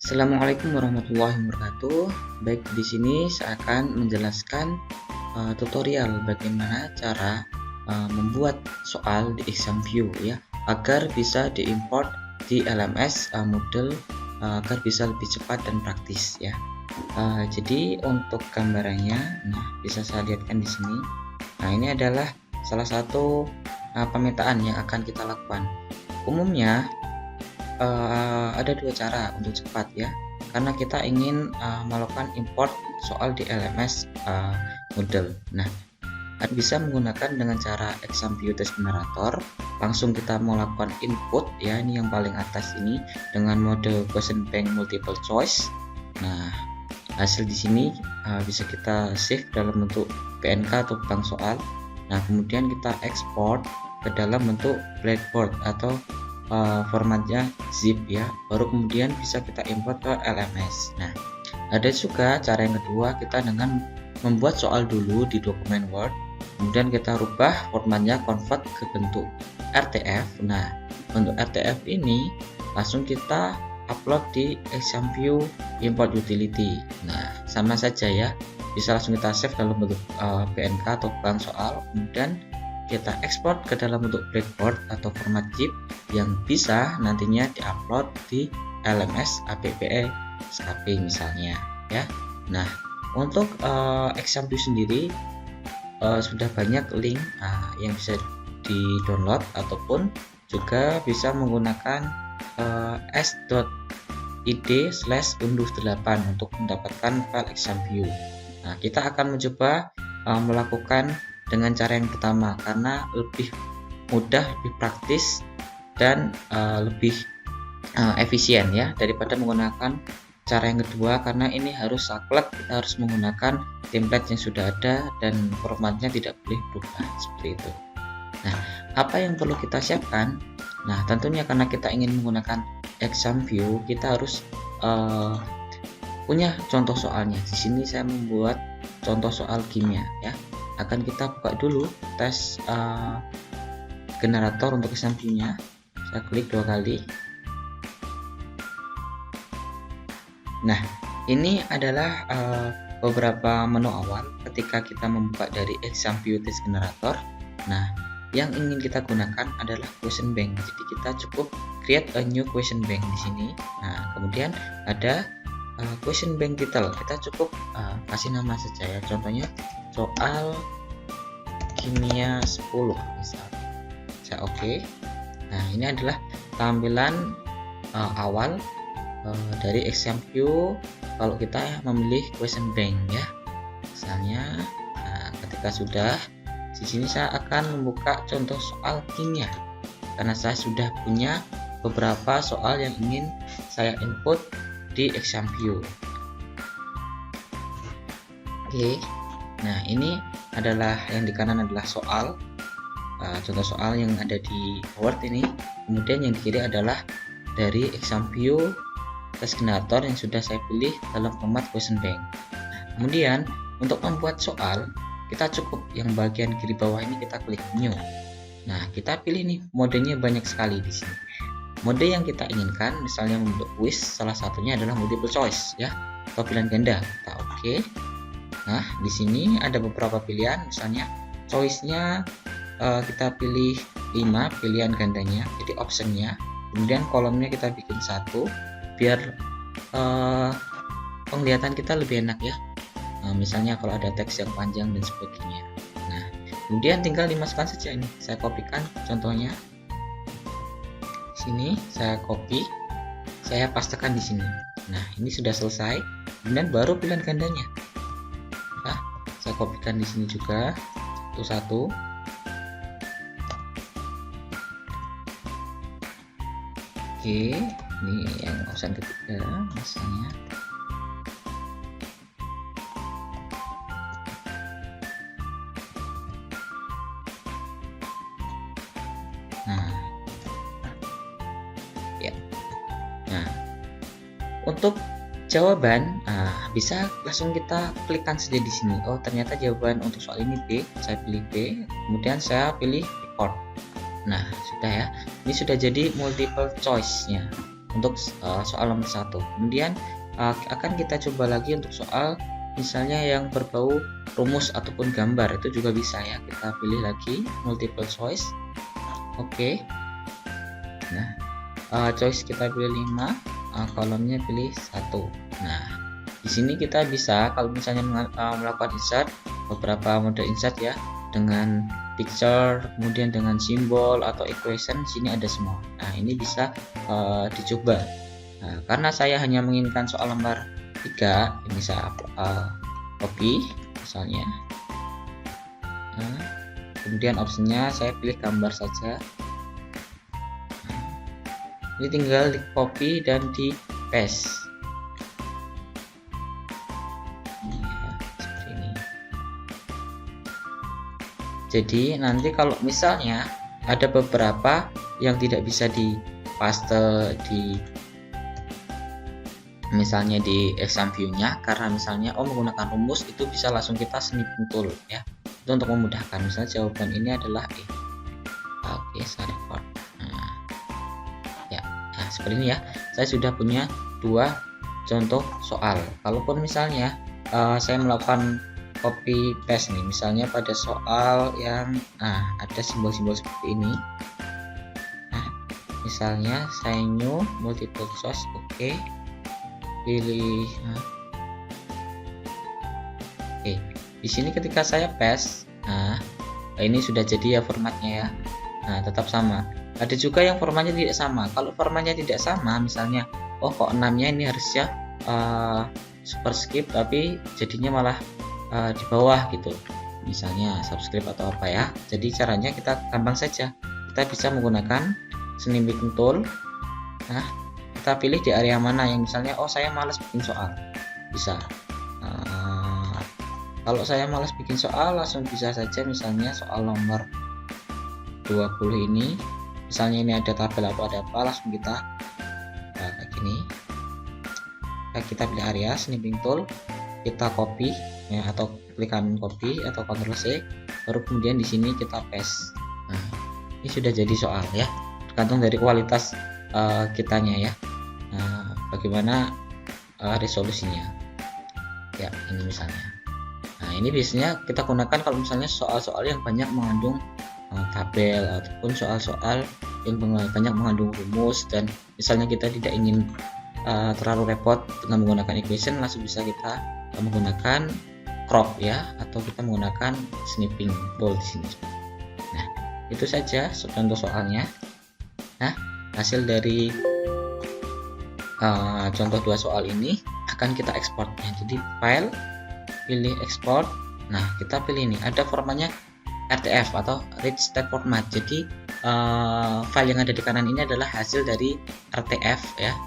Assalamualaikum warahmatullahi wabarakatuh. Baik, di sini saya akan menjelaskan tutorial bagaimana cara membuat soal di ExamView ya, agar bisa diimport di LMS Moodle agar bisa lebih cepat dan praktis ya. Jadi untuk gambarannya, nah bisa saya lihatkan di sini. Nah, ini adalah salah satu pemetaan yang akan kita lakukan. Umumnya ada dua cara untuk cepat ya, karena kita ingin melakukan import soal di LMS Moodle. Nah, bisa menggunakan dengan cara ExamView Test Generator. Langsung kita melakukan input ya, ini yang paling atas ini dengan mode question bank multiple choice. Nah, hasil di sini bisa kita save dalam bentuk PNG atau bank soal. Nah, kemudian kita ekspor ke dalam bentuk blackboard atau formatnya zip ya, baru kemudian bisa kita import ke LMS. Nah, ada juga cara yang kedua, kita dengan membuat soal dulu di dokumen Word, kemudian kita rubah formatnya, convert ke bentuk RTF. Nah, bentuk RTF ini langsung kita upload di ExamView import utility. Nah, sama saja ya, bisa langsung kita save dalam bentuk PNG atau bank soal, kemudian kita ekspor ke dalam bentuk blackboard atau format zip yang bisa nantinya diupload di LMS APPE SKP misalnya ya. Nah, untuk ExamView sendiri sudah banyak link yang bisa di-download ataupun juga bisa menggunakan s.id/unduh8 untuk mendapatkan file ExamView. Nah, kita akan mencoba melakukan dengan cara yang pertama karena lebih mudah, lebih praktis dan lebih efisien ya, daripada menggunakan cara yang kedua, karena ini harus saklek, kita harus menggunakan template yang sudah ada dan formatnya tidak boleh berubah seperti itu. Nah, apa yang perlu kita siapkan? Nah, tentunya karena kita ingin menggunakan ExamView, kita harus punya contoh soalnya. Di sini saya membuat contoh soal kimia ya. Akan kita buka dulu tes generator untuk ExamView-nya. Saya klik 2 kali. Nah, ini adalah beberapa menu awal ketika kita membuka dari ExamView Test Generator. Nah, yang ingin kita gunakan adalah question bank. Jadi kita cukup create a new question bank di sini. Nah, kemudian ada question bank title. Kita cukup kasih nama saja ya. Contohnya soal kimia 10 misalnya. Saya oke. Nah, ini adalah tampilan awal dari ExamView kalau kita memilih question bank ya. Misalnya, ketika sudah di sini saya akan membuka contoh soal kimia karena saya sudah punya beberapa soal yang ingin saya input di ExamView. Oke. Nah, ini adalah yang di kanan adalah soal, contoh soal yang ada di Word ini. Kemudian yang di kiri adalah dari ExamView Test Generator yang sudah saya pilih dalam format question bank. Kemudian untuk membuat soal, kita cukup yang bagian kiri bawah ini kita klik new. Nah, kita pilih nih, modenya banyak sekali di sini. Mode yang kita inginkan misalnya untuk quiz, salah satunya adalah multiple choice ya, atau pilihan ganda. Kita oke. Nah, di sini ada beberapa pilihan, misalnya choice-nya kita pilih 5 pilihan gandanya, jadi optionnya. Kemudian kolomnya kita bikin 1 biar penglihatan kita lebih enak ya. Misalnya kalau ada teks yang panjang dan sebagainya. Nah, kemudian tinggal dimasukkan saja ini. Saya kopikan contohnya. Sini saya copy, saya pastekan di sini. Nah, ini sudah selesai. Kemudian baru pilihan gandanya. Nah, saya kopikan di sini juga satu-satu. Oke, ini yang option ketiga misalnya. Nah, ya. Nah, untuk jawaban bisa langsung kita klikkan saja di sini. Oh, ternyata jawaban untuk soal ini B. Saya pilih B, kemudian saya pilih record. Nah, sudah ya. Ini sudah jadi multiple choice-nya. untuk soal nomor 1. Kemudian akan kita coba lagi untuk soal misalnya yang berbau rumus ataupun gambar, itu juga bisa ya. Kita pilih lagi multiple choice. Oke. Nah, choice kita pilih 5, kolomnya pilih 1. Nah, di sini kita bisa kalau misalnya melakukan insert, beberapa mode insert ya, dengan picture, kemudian dengan simbol atau equation, sini ada semua. Nah, ini bisa dicoba. Nah, karena saya hanya menginginkan soal nomor 3, ini saya copy misalnya. Nah, kemudian optionnya saya pilih gambar saja. Ini tinggal di copy dan di paste. Jadi nanti kalau misalnya ada beberapa yang tidak bisa di paste di misalnya di exam view-nya, karena misalnya menggunakan rumus, itu bisa langsung kita snipping tool ya, itu untuk memudahkan. Misalnya jawaban ini adalah E. Oke, saya record. Nah, seperti ini ya, saya sudah punya 2 contoh soal. Kalaupun misalnya saya melakukan copy paste nih, misalnya pada soal yang ada simbol-simbol seperti ini. Nah, misalnya saya new multiple choice, oke, pilih. Oke, di sini ketika saya paste, ini sudah jadi ya formatnya ya. Nah, tetap sama. Ada juga yang formatnya tidak sama. Kalau formatnya tidak sama, misalnya kok 6-nya ini harusnya superscript tapi jadinya malah di bawah gitu, misalnya subscript atau apa ya. Jadi caranya kita gampang saja, kita bisa menggunakan snipping tool. Nah, kita pilih di area mana yang misalnya saya malas bikin soal, bisa. Kalau saya malas bikin soal, langsung bisa saja misalnya soal nomor 20 ini, misalnya ini ada tabel atau ada apa, langsung kita kayak gini. Kita pilih area snipping tool, kita copy ya, atau klik kanan copy atau Ctrl C, baru kemudian di sini kita paste. Nah, ini sudah jadi soal ya, tergantung dari kualitas kitanya ya. Bagaimana resolusinya ya, ini misalnya. Nah, ini biasanya kita gunakan kalau misalnya soal-soal yang banyak mengandung tabel ataupun soal-soal yang banyak mengandung rumus, dan misalnya kita tidak ingin terlalu repot dengan menggunakan equation, langsung bisa kita menggunakan crop ya, atau kita menggunakan snipping tool di sini. Nah, itu saja contoh soalnya. Nah, hasil dari contoh 2 soal ini akan kita ekspor ya. Jadi file, pilih export. Nah, kita pilih ini, ada formatnya RTF atau rich text format. Jadi file yang ada di kanan ini adalah hasil dari RTF ya,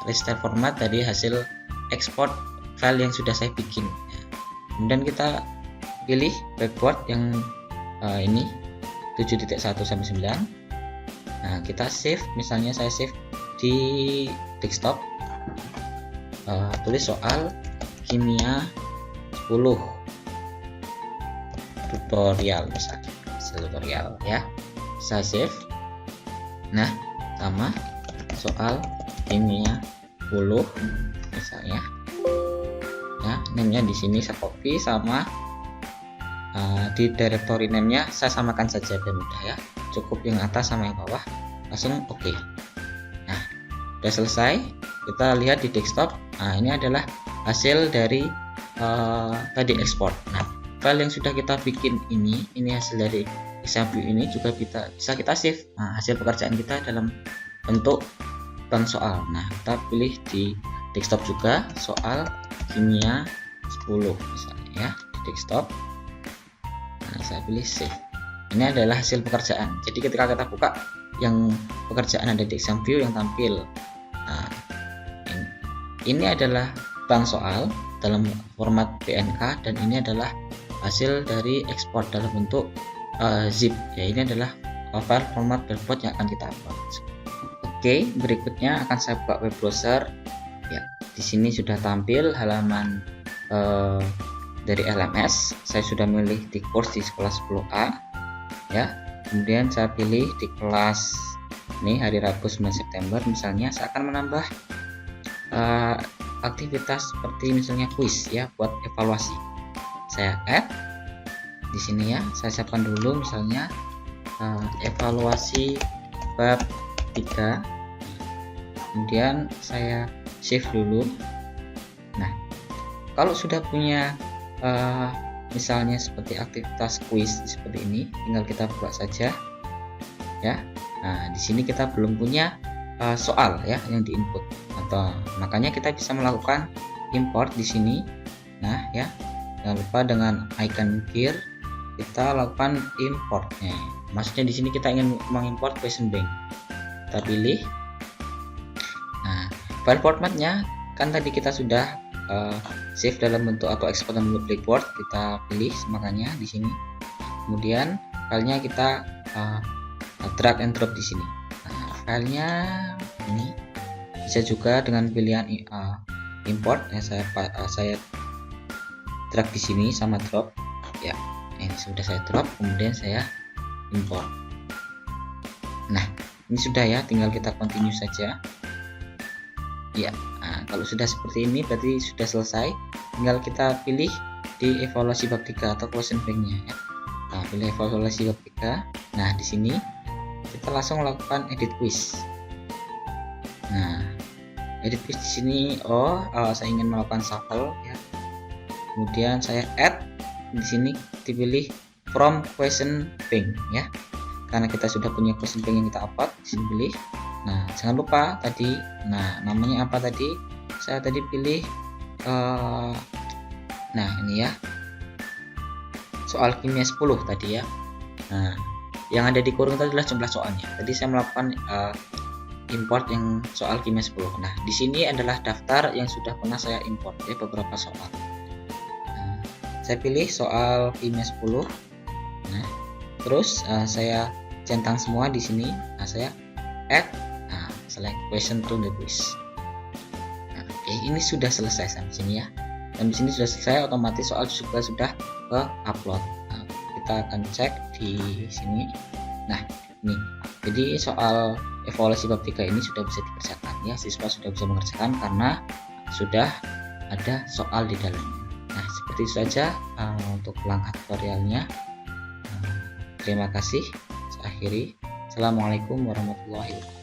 rich text format, dari hasil ekspor file yang sudah saya bikin. Kemudian kita pilih backboard yang ini 7.1 sampai 9. Nah, kita save, misalnya saya save di desktop, tulis soal kimia 10 tutorial, misalnya tutorial ya, saya save. Nah, sama soal kimia 10 misalnya ya, name-nya di sini saya copy, sama di directory name-nya saya samakan saja biar mudah ya, cukup yang atas sama yang bawah, langsung oke. Nah, udah selesai, kita lihat di desktop. Nah, ini adalah hasil dari tadi ekspor. Nah, file yang sudah kita bikin ini hasil dari exam view ini juga bisa kita save. Nah, hasil pekerjaan kita dalam bentuk bank soal. Nah, kita pilih di desktop juga soal kimia 10 misalnya ya, di desktop. Nah, saya pilih save. Ini adalah hasil pekerjaan. Jadi ketika kita buka, yang pekerjaan ada di exam view yang tampil. Nah, ini adalah bank soal dalam format PNG, dan ini adalah hasil dari ekspor dalam bentuk zip ya. Ini adalah file format barcode yang akan kita upload. Oke, berikutnya akan saya buka web browser ya. Di sini sudah tampil halaman dari LMS. Saya sudah milih di course di kelas 10A ya. Kemudian saya pilih di kelas Ini hari Rabu 9 September misalnya saya akan menambah aktivitas seperti misalnya kuis ya buat evaluasi. Saya add di sini ya, saya siapkan dulu misalnya evaluasi bab 3, kemudian saya save dulu. Nah, kalau sudah punya misalnya seperti aktivitas kuis seperti ini, tinggal kita buat saja ya. Nah, di sini kita belum punya soal ya yang diinput, atau makanya kita bisa melakukan import di sini. Nah ya, jangan lupa dengan icon gear kita lakukan importnya. Maksudnya di sini kita ingin mengimport question bank. Kita pilih. Nah, file formatnya kan tadi kita sudah save dalam bentuk atau ekspor dalam bentuk clipboard. Kita pilih makanya di sini. Kemudian filenya kita drag and drop di sini. Nah, filenya ini bisa juga dengan pilihan import ya, saya drag di sini sama drop ya. Ini sudah saya drop, kemudian saya import. Nah, ini sudah ya, tinggal kita continue saja ya. Nah, kalau sudah seperti ini berarti sudah selesai, tinggal kita pilih di evaluasi bab 3 atau question bank-nya ya. Nah, pilih evaluasi bab 3. Nah, di sini kita langsung lakukan edit quiz. Nah, edit quiz di sini saya ingin melakukan shuffle ya. Kemudian saya add di sini, dipilih from question bank ya. Karena kita sudah punya question bank yang kita upload, di sini pilih. Nah, jangan lupa tadi, nah namanya apa tadi? Saya tadi pilih nah ini ya. Soal kimia 10 tadi ya. Nah, yang ada di kurung itu adalah jumlah soalnya. Tadi saya melakukan import yang soal kimia 10. Nah, di sini adalah daftar yang sudah pernah saya import ya, beberapa soal. Nah, saya pilih soal kimia 10. Nah, terus saya centang semua di sini. Nah, saya add select question to the quiz. Nah, oke, ini sudah selesai sampai sini ya. Dan di sini sudah selesai, otomatis soal juga sudah ke upload. Nah, kita akan cek di sini. Nah, ini jadi soal evaluasi bab 3 ini sudah bisa dikerjakan ya, siswa sudah bisa mengerjakan karena sudah ada soal di dalamnya. Nah, seperti itu saja untuk langkah tutorialnya. Terima kasih. Saya akhiri. Assalamualaikum warahmatullahi wabarakatuh.